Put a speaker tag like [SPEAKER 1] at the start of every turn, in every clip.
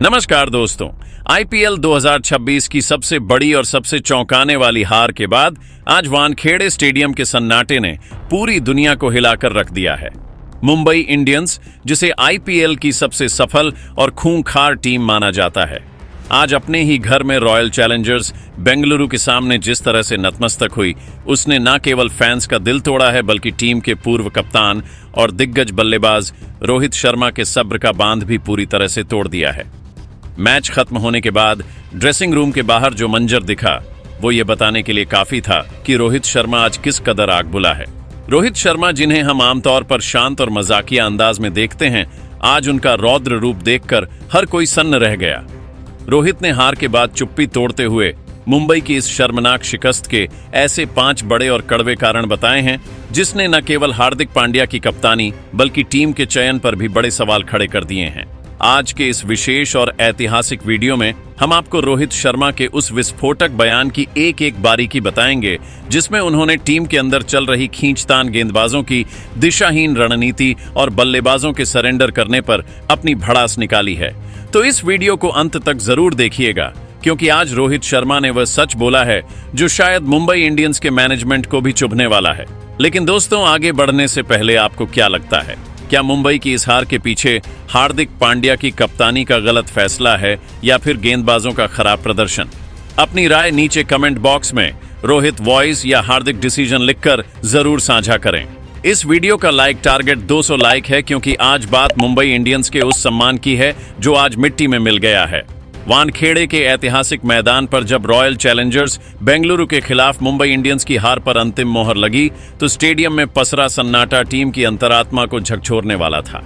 [SPEAKER 1] नमस्कार दोस्तों। आईपीएल 2026 की सबसे बड़ी और सबसे चौंकाने वाली हार के बाद आज वानखेड़े स्टेडियम के सन्नाटे ने पूरी दुनिया को हिलाकर रख दिया है। मुंबई इंडियंस, जिसे आईपीएल की सबसे सफल और खूंखार टीम माना जाता है, आज अपने ही घर में रॉयल चैलेंजर्स बेंगलुरु के सामने जिस तरह से नतमस्तक हुई, उसने न केवल फैंस का दिल तोड़ा है बल्कि टीम के पूर्व कप्तान और दिग्गज बल्लेबाज रोहित शर्मा के सब्र का बांध भी पूरी तरह से तोड़ दिया है। मैच खत्म होने के बाद ड्रेसिंग रूम के बाहर जो मंजर दिखा वो ये बताने के लिए काफी था कि रोहित शर्मा आज किस कदर आग बुला है। रोहित शर्मा, जिन्हें हम आमतौर पर शांत और मजाकिया अंदाज में देखते हैं, आज उनका रौद्र रूप देखकर हर कोई सन्न रह गया। रोहित ने हार के बाद चुप्पी तोड़ते हुए मुंबई की इस शर्मनाक शिकस्त के ऐसे 5 बड़े और कड़वे कारण बताए हैं जिसने न केवल हार्दिक पांड्या की कप्तानी बल्कि टीम के चयन पर भी बड़े सवाल खड़े कर दिए हैं। आज के इस विशेष और ऐतिहासिक वीडियो में हम आपको रोहित शर्मा के उस विस्फोटक बयान की एक एक बारीकी बताएंगे जिसमें उन्होंने टीम के अंदर चल रही खींचतान, गेंदबाजों की दिशाहीन रणनीति और बल्लेबाजों के सरेंडर करने पर अपनी भड़ास निकाली है। तो इस वीडियो को अंत तक जरूर देखिएगा, क्योंकि आज रोहित शर्मा ने वह सच बोला है जो शायद मुंबई इंडियंस के मैनेजमेंट को भी चुभने वाला है। लेकिन दोस्तों, आगे बढ़ने से पहले आपको क्या लगता है? क्या मुंबई की इस हार के पीछे हार्दिक पांड्या की कप्तानी का गलत फैसला है या फिर गेंदबाजों का खराब प्रदर्शन? अपनी राय नीचे कमेंट बॉक्स में रोहित वॉइस या हार्दिक डिसीजन लिखकर जरूर साझा करें। इस वीडियो का लाइक टारगेट 200 लाइक है, क्योंकि आज बात मुंबई इंडियंस के उस सम्मान की है जो आज मिट्टी में मिल गया है। वानखेड़े के ऐतिहासिक मैदान पर जब रॉयल चैलेंजर्स बेंगलुरु के खिलाफ मुंबई इंडियंस की हार पर अंतिम मोहर लगी तो स्टेडियम में पसरा सन्नाटा टीम की अंतरात्मा को झकझोरने वाला था।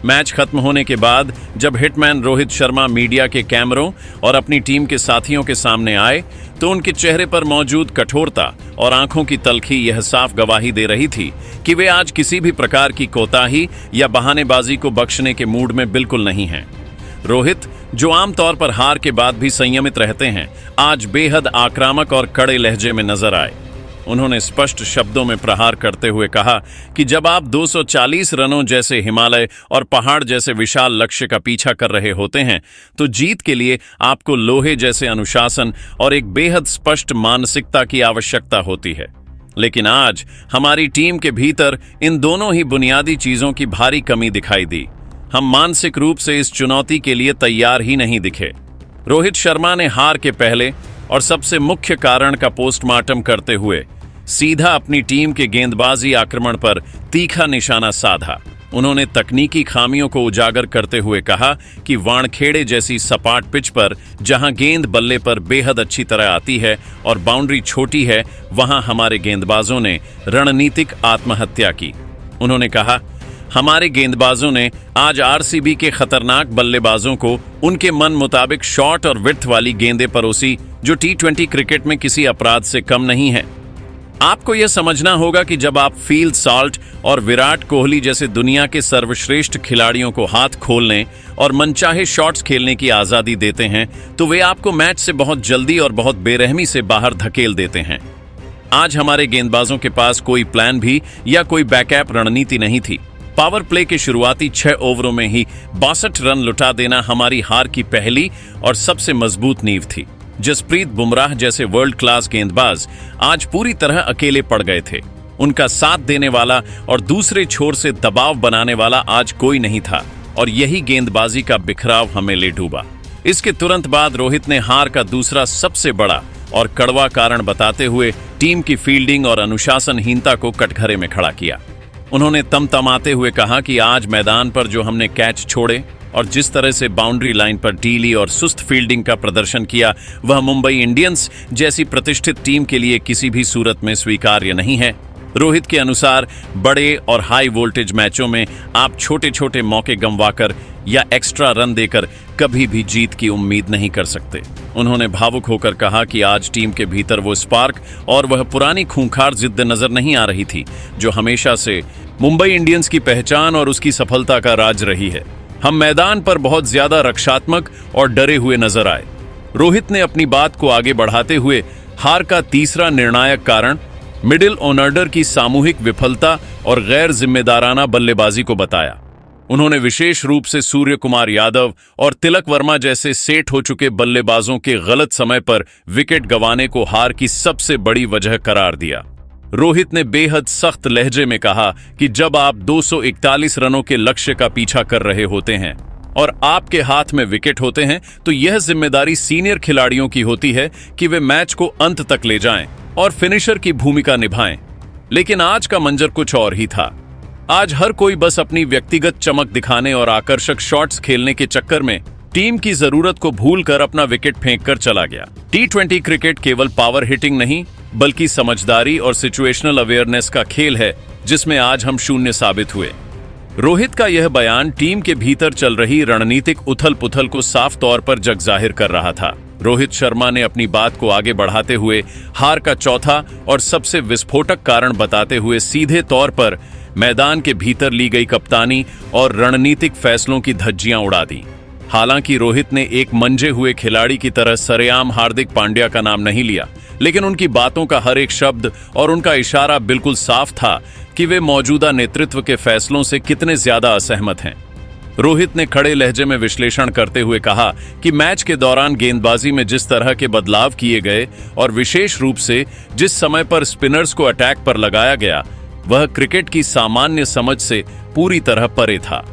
[SPEAKER 1] मैच खत्म होने के बाद जब हिटमैन रोहित शर्मा मीडिया के कैमरों और अपनी टीम के साथियों के सामने आए तो उनके चेहरे पर मौजूद कठोरता और आंखों की तलखी यह साफ गवाही दे रही थी कि वे आज किसी भी प्रकार की कोताही या बहानेबाजी को बख्शने के मूड में बिल्कुल नहीं हैं। रोहित, जो आमतौर पर हार के बाद भी संयमित रहते हैं, आज बेहद आक्रामक और कड़े लहजे में नजर आए। उन्होंने स्पष्ट शब्दों में प्रहार करते हुए कहा कि जब आप 240 रनों जैसे हिमालय और पहाड़ जैसे विशाल लक्ष्य का पीछा कर रहे होते हैं तो जीत के लिए आपको लोहे जैसे अनुशासन और एक बेहद स्पष्ट मानसिकता की आवश्यकता होती है। लेकिन आज हमारी टीम के भीतर इन दोनों ही बुनियादी चीजों की भारी कमी दिखाई दी। हम मानसिक रूप से इस चुनौती के लिए तैयार ही नहीं दिखे। रोहित शर्मा ने हार के पहले और सबसे मुख्य कारण का पोस्टमार्टम करते हुए सीधा अपनी टीम के गेंदबाजी आक्रमण पर तीखा निशाना साधा। उन्होंने तकनीकी खामियों को उजागर करते हुए कहा कि वानखेड़े जैसी सपाट पिच पर जहां गेंद बल्ले पर बेहद अच्छी तरह आती है और बाउंड्री छोटी है, वहां हमारे गेंदबाजों ने रणनीतिक आत्महत्या की। उन्होंने कहा, हमारे गेंदबाजों ने आज आरसीबी के खतरनाक बल्लेबाजों को उनके मन मुताबिक शॉर्ट और विड्थ वाली गेंदें परोसी, जो टी20 क्रिकेट में किसी अपराध से कम नहीं है। आपको यह समझना होगा कि जब आप फील्ड सॉल्ट और विराट कोहली जैसे दुनिया के सर्वश्रेष्ठ खिलाड़ियों को हाथ खोलने और मनचाहे शॉट्स खेलने की आजादी देते हैं तो वे आपको मैच से बहुत जल्दी और बहुत बेरहमी से बाहर धकेल देते हैं। आज हमारे गेंदबाजों के पास कोई प्लान भी या कोई बैकअप रणनीति नहीं थी। पावर प्ले के शुरुआती 6 ओवरों में ही 62 रन लुटा देना हमारी हार की पहली और सबसे मजबूत नींव थी। जसप्रीत बुमराह जैसे वर्ल्ड क्लास गेंदबाज आज पूरी तरह अकेले पड़ गए थे। उनका साथ देने वाला और दूसरे छोर से दबाव बनाने वाला आज कोई नहीं था और यही गेंदबाजी का बिखराव हमें ले डूबा। इसके तुरंत बाद रोहित ने हार का दूसरा सबसे बड़ा और कड़वा कारण बताते हुए टीम की फील्डिंग और अनुशासनहीनता को कटघरे में खड़ा किया। उन्होंने तमतमाते हुए कहा कि आज मैदान पर जो हमने कैच छोड़े और जिस तरह से बाउंड्री लाइन पर ढीली और सुस्त फील्डिंग का प्रदर्शन किया, वह मुंबई इंडियंस जैसी प्रतिष्ठित टीम के लिए किसी भी सूरत में स्वीकार्य नहीं है। रोहित के अनुसार बड़े और हाई वोल्टेज मैचों में आप छोटे छोटे मौके गंवाकर या एक्स्ट्रा रन देकर कभी भी जीत की उम्मीद नहीं कर सकते। उन्होंने भावुक होकर कहा कि आज टीम के भीतर वो स्पार्क और वह पुरानी खूंखार जिद्द नजर नहीं आ रही थी जो हमेशा से मुंबई इंडियंस की पहचान और उसकी सफलता का राज रही है। हम मैदान पर बहुत ज्यादा रक्षात्मक और डरे हुए नजर आए। रोहित ने अपनी बात को आगे बढ़ाते हुए हार का तीसरा निर्णायक कारण मिडिल ऑर्डर की सामूहिक विफलता और गैर जिम्मेदाराना बल्लेबाजी को बताया। उन्होंने विशेष रूप से सूर्य कुमार यादव और तिलक वर्मा जैसे सेठ हो चुके बल्लेबाजों के गलत समय पर विकेट गंवाने को हार की सबसे बड़ी वजह करार दिया। रोहित ने बेहद सख्त लहजे में कहा कि जब आप 241 रनों के लक्ष्य का पीछा कर रहे होते हैं और आपके हाथ में विकेट होते हैं तो यह जिम्मेदारी सीनियर खिलाड़ियों की होती है कि वे मैच को अंत तक ले जाएं और फिनिशर की भूमिका निभाएं। लेकिन आज का मंजर कुछ और ही था। आज हर कोई बस अपनी व्यक्तिगत चमक दिखाने और आकर्षक शॉट्स खेलने के चक्कर में टीम की जरूरत को भूलकर अपना विकेट फेंककर चला गया। T20 क्रिकेट केवल पावर हिटिंग नहीं बल्कि समझदारी और सिचुएशनल अवेयरनेस का खेल है, जिसमें आज हम शून्य साबित हुए। रोहित का यह बयान टीम के भीतर चल रही रणनीतिक उथल पुथल को साफ तौर पर जग जाहिर कर रहा था। रोहित शर्मा ने अपनी बात को आगे बढ़ाते हुए हार का चौथा और सबसे विस्फोटक कारण बताते हुए सीधे तौर पर मैदान के भीतर ली गई कप्तानी और रणनीतिक फैसलों की धज्जियां उड़ा दी। हालांकि रोहित ने एक मंजे हुए खिलाड़ी की तरह सरेआम हार्दिक पांड्या का नाम नहीं लिया, लेकिन उनकी बातों का हर एक शब्द और उनका इशारा बिल्कुल साफ था कि वे मौजूदा नेतृत्व के फैसलों से कितने ज्यादा असहमत हैं। रोहित ने खड़े लहजे में विश्लेषण करते हुए कहा कि मैच के दौरान गेंदबाजी में जिस तरह के बदलाव किए गए और विशेष रूप से जिस समय पर स्पिनर्स को अटैक पर लगाया गया, वह क्रिकेट की सामान्य समझ से पूरी तरह परे था।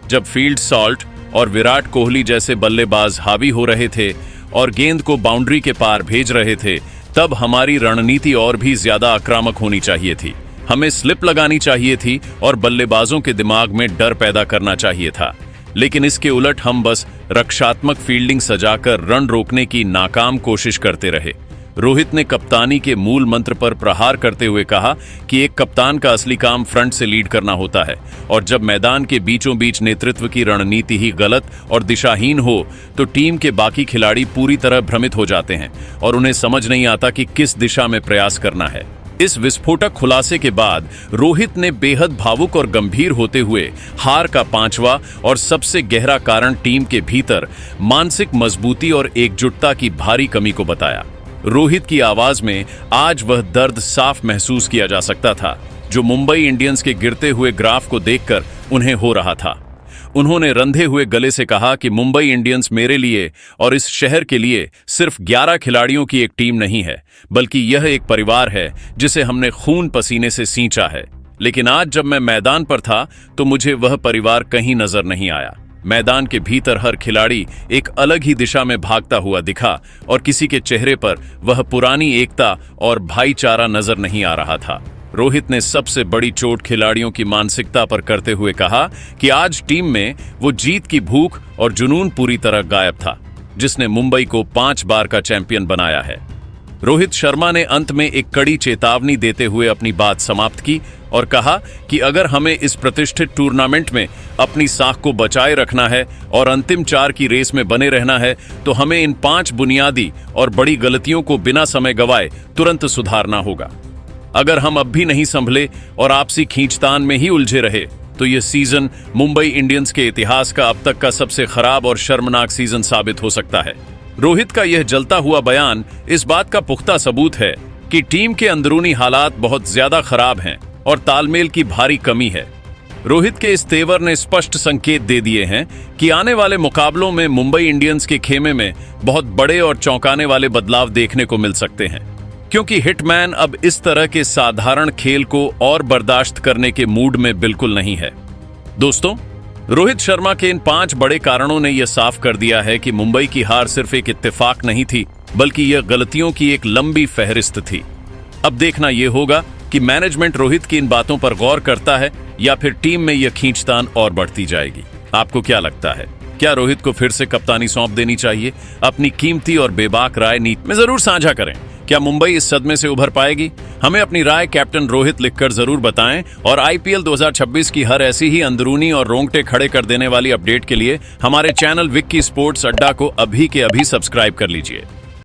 [SPEAKER 1] जब फील्ड सॉल्ट और विराट कोहली जैसे बल्लेबाज हावी हो रहे थे और गेंद को बाउंड्री के पार भेज रहे थे, तब हमारी रणनीति और भी ज्यादा आक्रामक होनी चाहिए थी। हमें स्लिप लगानी चाहिए थी और बल्लेबाजों के दिमाग में डर पैदा करना चाहिए था। लेकिन इसके उलट हम बस रक्षात्मक फील्डिंग सजाकर रन रोकने की नाकाम कोशिश करते रहे। रोहित ने कप्तानी के मूल मंत्र पर प्रहार करते हुए कहा कि एक कप्तान का असली काम फ्रंट से लीड करना होता है और जब मैदान के बीचों बीच नेतृत्व की रणनीति ही गलत और दिशाहीन हो तो टीम के बाकी खिलाड़ी पूरी तरह भ्रमित हो जाते हैं और उन्हें समझ नहीं आता कि किस दिशा में प्रयास करना है। इस विस्फोटक खुलासे के बाद रोहित ने बेहद भावुक और गंभीर होते हुए हार का पांचवा और सबसे गहरा कारण टीम के भीतर मानसिक मजबूती और एकजुटता की भारी कमी को बताया। रोहित की आवाज में आज वह दर्द साफ महसूस किया जा सकता था जो मुंबई इंडियंस के गिरते हुए ग्राफ को देखकर उन्हें हो रहा था। उन्होंने रंधे हुए गले से कहा कि मुंबई इंडियंस मेरे लिए और इस शहर के लिए सिर्फ 11 खिलाड़ियों की एक टीम नहीं है, बल्कि यह एक परिवार है जिसे हमने खून पसीने से सींचा है। लेकिन आज जब मैं मैदान पर था तो मुझे वह परिवार कहीं नजर नहीं आया। मैदान के भीतर हर खिलाड़ी एक अलग ही दिशा में भागता हुआ दिखा और किसी के चेहरे पर वह पुरानी एकता और भाईचारा नजर नहीं आ रहा था। रोहित ने सबसे बड़ी चोट खिलाड़ियों की मानसिकता पर करते हुए कहा कि आज टीम में वो जीत की भूख और जुनून पूरी तरह गायब था जिसने मुंबई को 5 बार का चैंपियन बनाया है। रोहित शर्मा ने अंत में एक कड़ी चेतावनी देते हुए अपनी बात समाप्त की और कहा कि अगर हमें इस प्रतिष्ठित टूर्नामेंट में अपनी साख को बचाए रखना है और अंतिम 4 की रेस में बने रहना है तो हमें इन 5 बुनियादी और बड़ी गलतियों को बिना समय गवाए तुरंत सुधारना होगा। अगर हम अब भी नहीं संभले और आपसी खींचतान में ही उलझे रहे तो यह सीजन मुंबई इंडियंस के इतिहास का अब तक का सबसे खराब और शर्मनाक सीजन साबित हो सकता है। रोहित का यह जलता हुआ बयान इस बात का पुख्ता सबूत है कि टीम के अंदरूनी हालात बहुत ज्यादा खराब हैं और तालमेल की भारी कमी है। रोहित के इस तेवर ने स्पष्ट संकेत दे दिए हैं कि आने वाले मुकाबलों में मुंबई इंडियंस के खेमे में बहुत बड़े और चौंकाने वाले बदलाव देखने को मिल सकते हैं, क्योंकि हिटमैन अब इस तरह के साधारण खेल को और बर्दाश्त करने के मूड में बिल्कुल नहीं है। दोस्तों, रोहित शर्मा के इन 5 बड़े कारणों ने यह साफ कर दिया है कि मुंबई की हार सिर्फ एक इत्तेफाक नहीं थी, बल्कि यह गलतियों की एक लंबी फहरिस्त थी। अब देखना यह होगा कि मैनेजमेंट रोहित की इन बातों पर गौर करता है या फिर टीम में यह खींचतान और बढ़ती जाएगी। आपको क्या लगता है? क्या रोहित को फिर से कप्तानी सौंप देनी चाहिए? अपनी कीमती और बेबाक राय नीति में जरूर साझा करें। क्या मुंबई इस सदमे से उभर पाएगी? हमें अपनी राय कैप्टन रोहित लिखकर जरूर बताएं और आईपीएल 2026 की हर ऐसी ही अंदरूनी और रोंगटे खड़े कर देने वाली अपडेट के लिए हमारे चैनल विक्की स्पोर्ट्स अड्डा को अभी के अभी सब्सक्राइब कर लीजिए।